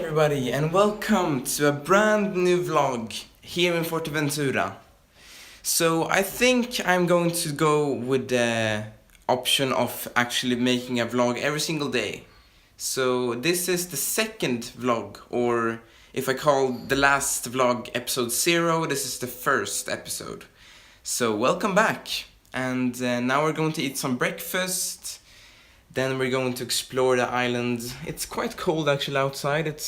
everybody and welcome to a brand new vlog here in Fuerteventura. So I think I'm going to go with the option of actually making a vlog every single day. So this is the second vlog, or if I call the last vlog episode 0, this is the first episode. So welcome back, and now we're going to eat some breakfast. Then we're going to explore the island. It's quite cold actually outside.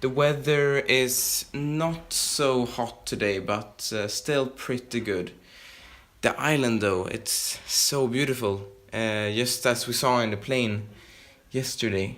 The weather is not so hot today, but still pretty good. The island though, it's so beautiful, just as we saw in the plane yesterday.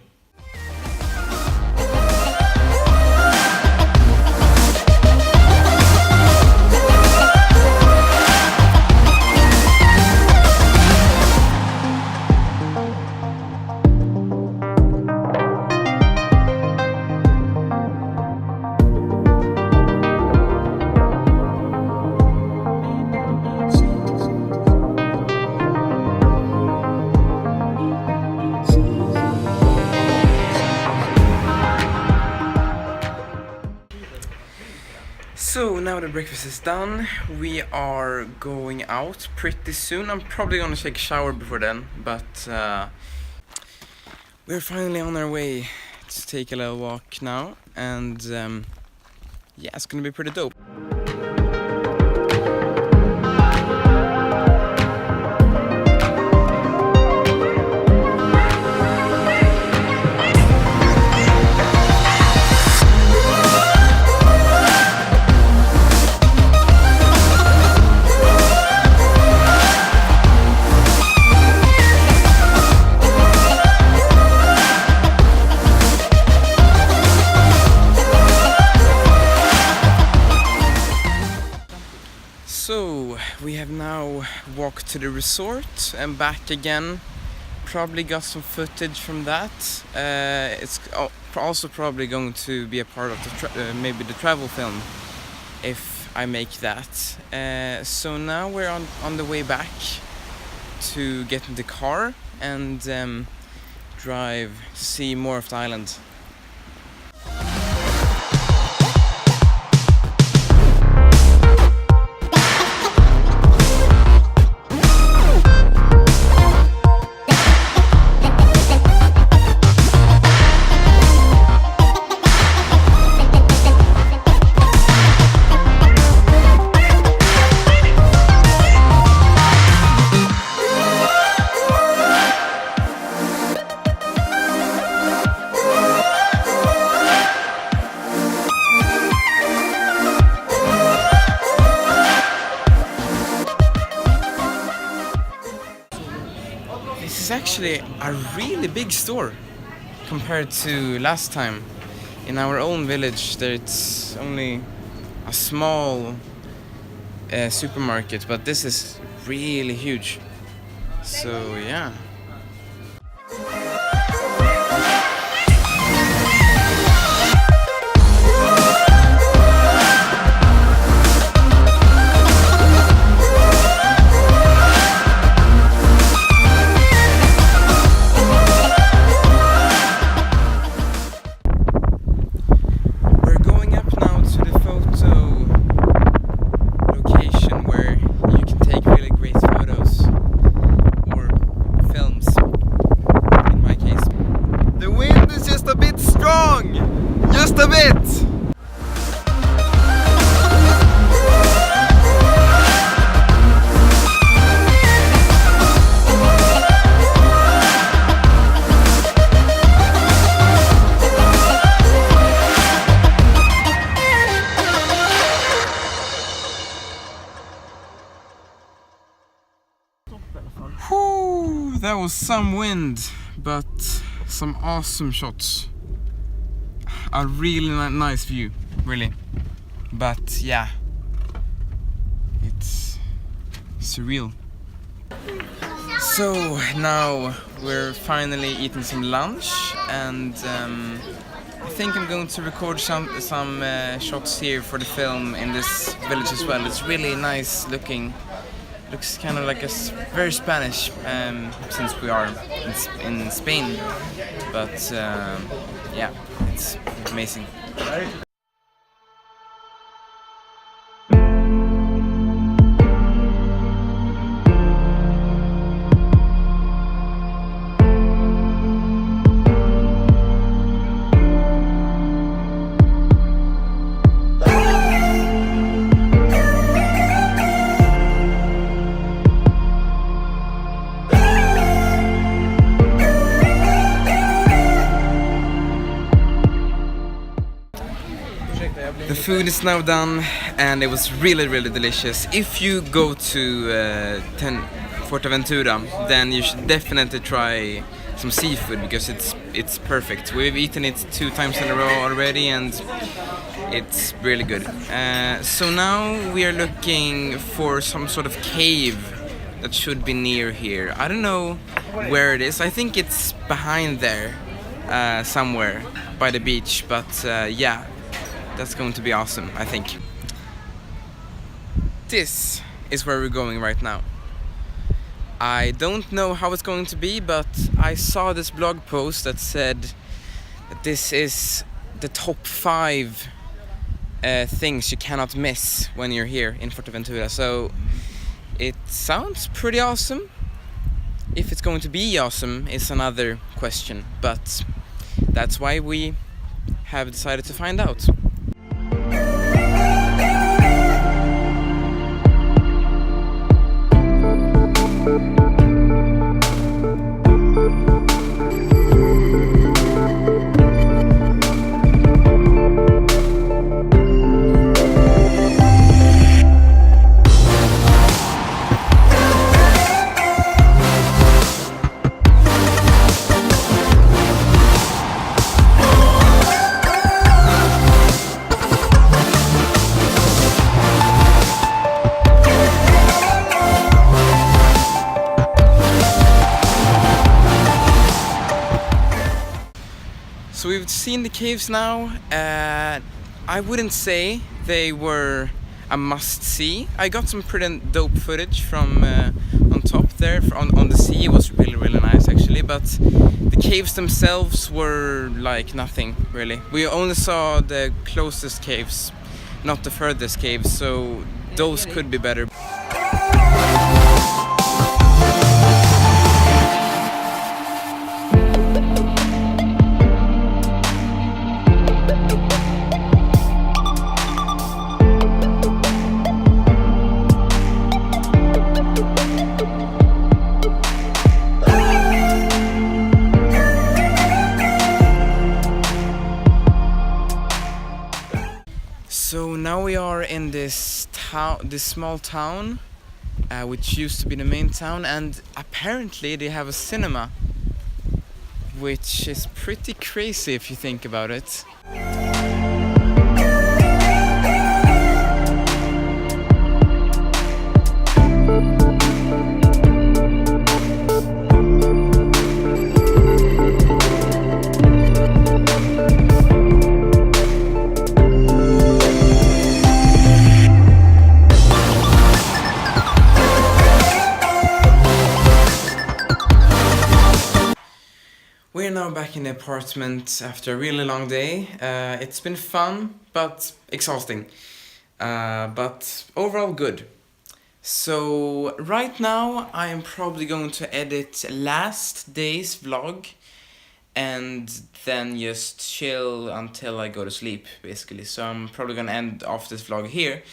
So now the breakfast is done, we are going out pretty soon. I'm probably gonna take a shower before then, but we're finally on our way to take a little walk now, and yeah, it's gonna be pretty dope. So we have now walked to the resort and back again. Probably got some footage from that. It's also probably going to be a part of the maybe the travel film if I make that. So now we're on the way back to get in the car and drive, see more of the island. This is actually a really big store compared to last time. In our own village there's only a small supermarket, but this is really huge. So yeah. Just a bit! Whew, that was some wind, but some awesome shots. A really nice view, really. But yeah, it's surreal. So now we're finally eating some lunch, and I think I'm going to record some shots here for the film in this village as well. It's really nice looking. Looks kind of like very Spanish, since we are in Spain. But yeah. It's amazing. The food is now done and it was really delicious. If you go to Fuerteventura, then you should definitely try some seafood because it's perfect. We've eaten it 2 times in a row already and it's really good. So now we are looking for some sort of cave that should be near here. I don't know where it is. I think it's behind there somewhere by the beach, but yeah. That's going to be awesome, I think. This is where we're going right now. I don't know how it's going to be, but I saw this blog post that said that this is the top 5 things you cannot miss when you're here in Fuerteventura. So it sounds pretty awesome. If it's going to be awesome is another question, but that's why we have decided to find out. So we've seen the caves now. I wouldn't say they were a must-see. I got some pretty dope footage from on top there on the sea. It was really nice actually, but the caves themselves were like nothing really. We only saw the closest caves, not the furthest caves, so those could be better. So now we are in this small town, which used to be the main town, and apparently they have a cinema, which is pretty crazy if you think about it. We're now back in the apartment after a really long day. It's been fun, but exhausting. But overall good. So right now I am probably going to edit last day's vlog and then just chill until I go to sleep, basically. So I'm probably gonna end off this vlog here.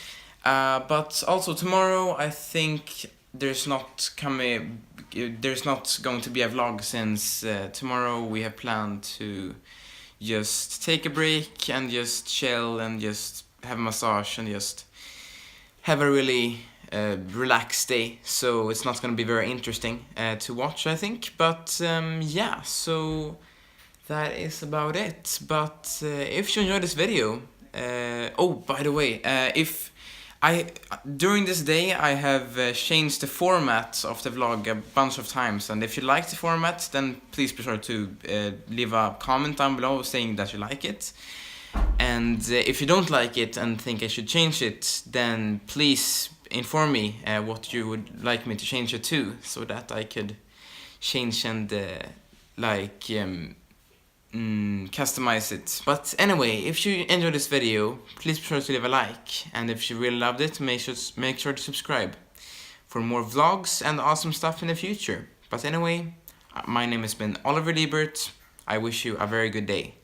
But also tomorrow I think there's not going to be a vlog since tomorrow we have planned to just take a break and just chill and just have a massage and just have a really relaxed day. So it's not going to be very interesting to watch, I think. But yeah, so that is about it. But if you enjoyed this video, oh, by the way, during this day I have changed the format of the vlog a bunch of times, and if you like the format, then please be sure to leave a comment down below saying that you like it. And if you don't like it and think I should change it, then please inform me what you would like me to change it to, so that I could change and customize it. But anyway, if you enjoyed this video, please be sure to leave a like, and if you really loved it, make sure to subscribe for more vlogs and awesome stuff in the future. But anyway, my name has been Oliver Lebert. I wish you a very good day.